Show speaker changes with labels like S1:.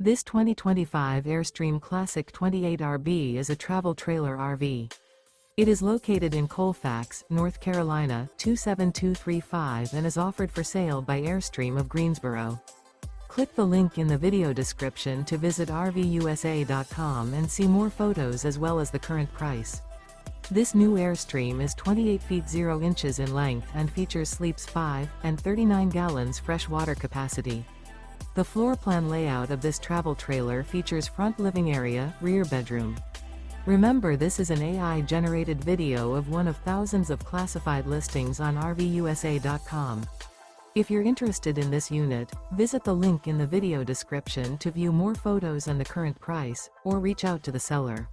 S1: This 2025 Airstream Classic 28RB is a travel trailer RV. It is located in Colfax, North Carolina 27235 and is offered for sale by Airstream of Greensboro. Click the link in the video description to visit RVUSA.com and see more photos as well as the current price. This new Airstream is 28 feet 0 inches in length and features sleeps 5 and 39 gallons fresh water capacity. The floor plan layout of this travel trailer features front living area, rear bedroom. Remember, this is an AI-generated video of one of thousands of classified listings on RVUSA.com. If you're interested in this unit, visit the link in the video description to view more photos and the current price, or reach out to the seller.